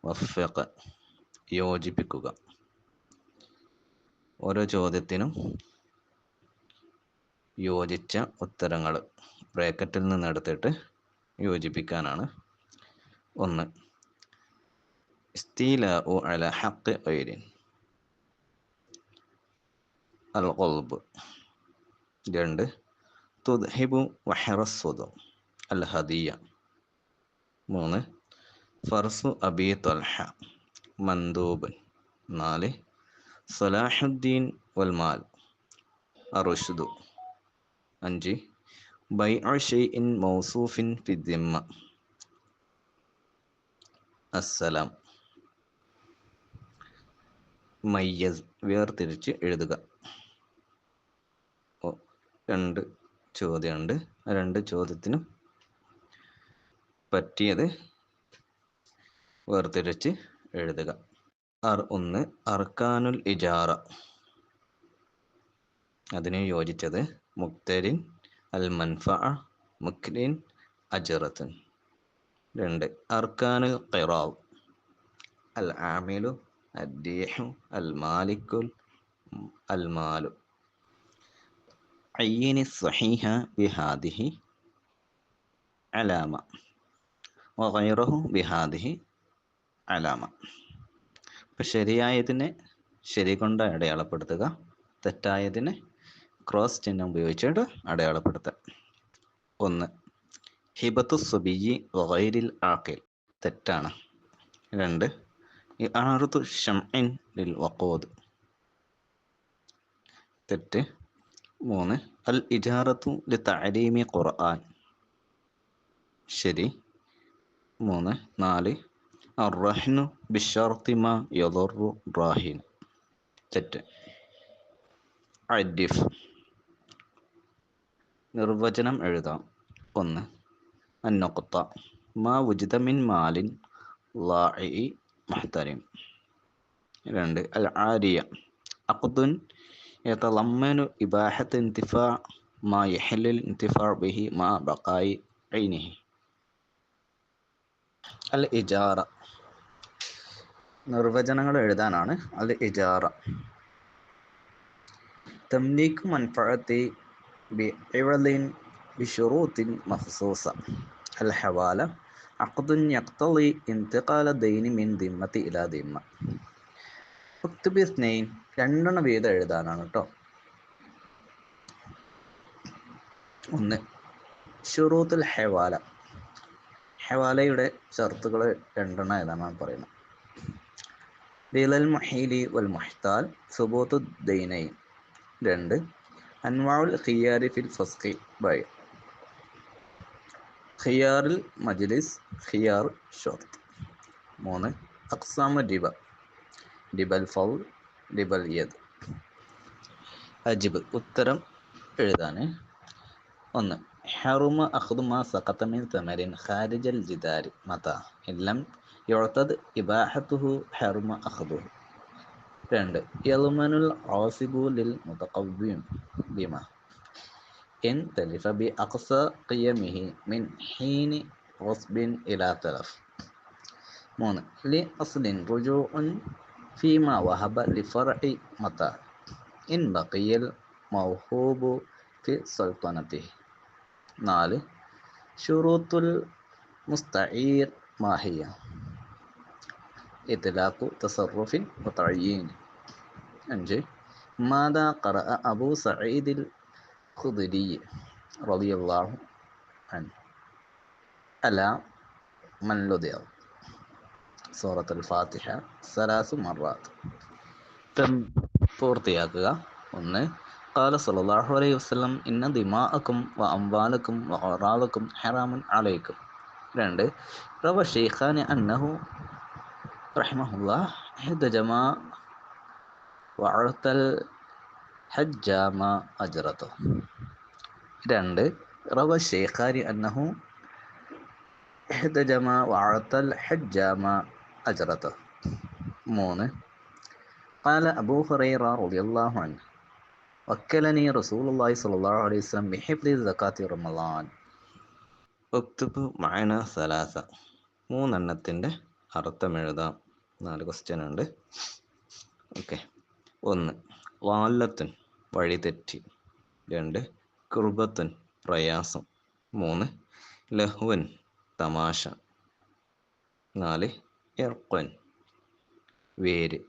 വഫ്ഫഖ യോജിപ്പിക്കുക. ഓരോ ചോദ്യത്തിനും യോജിച്ച ഉത്തരങ്ങൾ ബ്രാക്കറ്റിൽ നിന്ന് എടുത്തിട്ട് യോജിപ്പിക്കാനാണ്. 1. ഇസ്തിലാഉ അല ഹഖ് ഗൈരിൻ അൽ ഖൽബ്. 2. തുദ്ഹിബു വഹറസ്സുദു അൽ ഹദിയ. 3. ഫർസു അബി ത്വൽഹ മന്ദൂബൻ. 4. സലാഹുദ്ദീൻ വൽ മാൽ അറുഷ്ദു. 5. ബൈഉ ഷൈഇൻ മൗസൂഫിൻ ഫിദ്ദിമ്മ അസ്സലാം. മയ്യസ് വേർതിരിച്ച് എഴുതുക. 2 ചോദ്യമുണ്ട്. 2 ചോദ്യത്തിനും പറ്റിയത് വേർതിരിച്ച് എഴുതുക. 1. അർക്കാനുൽ ഇജാറ, അതിന് യോജിച്ചത് മുക്തരിൻ അൽ മൻഫഅ മുക്രിൻ അജ്റത്തുൻ. 2. അർക്കാനുൽ ഖിറാവ് അൽ ആമിലു അദ്ദീഹു അൽ മാലിക്കുൽ അൽ മാലു. അയ്യിനി സ്വഹീഹ ബിഹാദിഹി അലാമ വഗൈറഹു ബിഹാദിഹി അലാമ. അപ്പം ശരിയായതിനെ ശരി കൊണ്ട് അടയാളപ്പെടുത്തുക, തെറ്റായതിനെ ക്രോസ് ചിഹ്നം ഉപയോഗിച്ചിട്ട് അടയാളപ്പെടുത്തുക. 1. ഹിബത്തു സുബിയ്യി വഗൈരിൽ ആഖിൽ, തെറ്റാണ്. 2. ഇആറത്തു ശംഇൻ ലിൽ വഖൂദ്, തെറ്റ്. 3. അൽ ഇജാറത്തു ലി തഅലീമി ഖുർആൻ, ശരി. 4. അർറഹ്നു ബിശ്ശർത്തി മാ യദുറു റാഹിൻ, തെറ്റ്. അദ്ദിഫ്, നിർവചനം എഴുതാം. 1. അന്നുഖ്ത മാ വുജിദ മിൻ മാലിൻ ളാഇ മുഹ്തരിം. 2. അൽ ആരിയ അഖ്ദുൻ യതളമ്മനു ഇബാഹത്ത് ഇന്തിഫാ മാ യഹല്ലുൽ ഇന്തിഫാ ബിഹി മാ ബഖായി ഐനിഹി. അൽ ഇജാറ, നിർവചനങ്ങൾ എഴുതാനാണ്. അൽ ഇജാറ തംലീകു മൻഫഅത്തി ബിഇവളിൻ ബിശുറൂത്തിൻ മഖ്സൂസ. അൽ ഹവാല അഖ്ദുൻ യഖ്തളി ഇന്തിഖാല ദൈനി മിൻ ദിമ്മത്തി ഇലാ ദിമ്മ. ഉക്തുബി ഇസ്നൈൻ, 2 വീതം എഴുതാനാണ് കേട്ടോ. 1. ഷുറൂത്തുൽ ഹവാല, ഹവാലയുടെ ഷർത്തുകൾ 2 എഴുതാനാണ് പറയുന്നത്. ദിലൽ മുഹീലി വൽ മുഹ്താൽ സുബൂത്തു ദൈനൈൻ. 2. അൻവാഉൽ ഖിയാരി ഫിൽ ഫസ്ഖി ബൈ, ഖിയാറുൽ മജ്ലിസ്, ഖിയാർ ഷർത്ത്. 3. അഖ്സാമു റിബ, റിബൽ ഫൗൽ, റിബൽ യദ്. അജിബ്, ഉത്തരം എഴുതാൻ. 1. ഹറുമ അഖ്ദു മാ സഖത മിൻ തമരിൻ ഖാരിജൽ ജിദാരി മതാ ഇല്ലം യുഅതദ് ഇബാഹത്തുഹു ഹറുമ അഖ്ദുഹു. 2. യൽമനുൽ ആസിബു ലിൽ മുതഖവ്വിം ബിമാ ഇൻ തലിഫ ബി അഖ്സ ഖിയമിഹി മിൻ ഹീനി ഖസ്ബിൻ ഇലാ തലഫ്. 3. ലി അസ്ലിൻ റുജൂഉൻ ഫീമാ വഹബ ലി ഫർഇ മതാ ഇൻ ബഖിയൽ മൗഹൂബു ഫി സൽത്തനതിഹി. 4. ഷുറൂത്തുൽ മുസ്തഈർ മാഹിയ ഇത്ലാഖു തസറുഫിൻ വതഅയീൻ. 5. മാദാ ഖറഅ അബൂ സഈദിൽ ഖുദരി റളിയല്ലാഹു അൻഹു അലാ മൻ ലുദിയ സൂറത്തുൽ ഫാത്തിഹ 3 മർറാത്ത്. പൂർത്തിയാക്കുക. 1. ഖാല സല്ലല്ലാഹു അലൈഹി വസല്ലം ഇന്ന ദിമാഅക്കും വ അംവാലക്കും വ അറാദക്കും ഹറാമുൻ അലൈക്കും. 2. റവ ശൈഖാനി അന്നഹു റഹിമഹുല്ലാഹ് ഇഹ്തജമാ വഅതൽ ഹജ്ജാമ അജ്റത. 2. റവ ശൈഖാനി അന്നഹു ഇഹ്തജമാ വഅതൽ ഹജ്ജാമ അജ്റത. 3. ഖാല അബൂ ഹുറൈറ റളിയല്ലാഹു അൻഹു വക്കലനി റസൂലുള്ളാഹി സ്വല്ലല്ലാഹു അലൈഹി വസല്ലം ബിഹിഫ്ദി സകാത്തി റമളാൻ. ഉക്തുബ് മഅന സലാസ, 3 എണ്ണത്തിൻ്റെ അർത്ഥം എഴുതാം. 4 ക്വസ്റ്റ്യൻ ഉണ്ട്. ഓക്കെ. 1 വാല്ലത്തുൻ വഴിതെറ്റി. 2 കുർബത്തുൻ പ്രയാസം. 3 ലഹ്വൻ തമാശ. 4 ഇർഖൻ വേര്.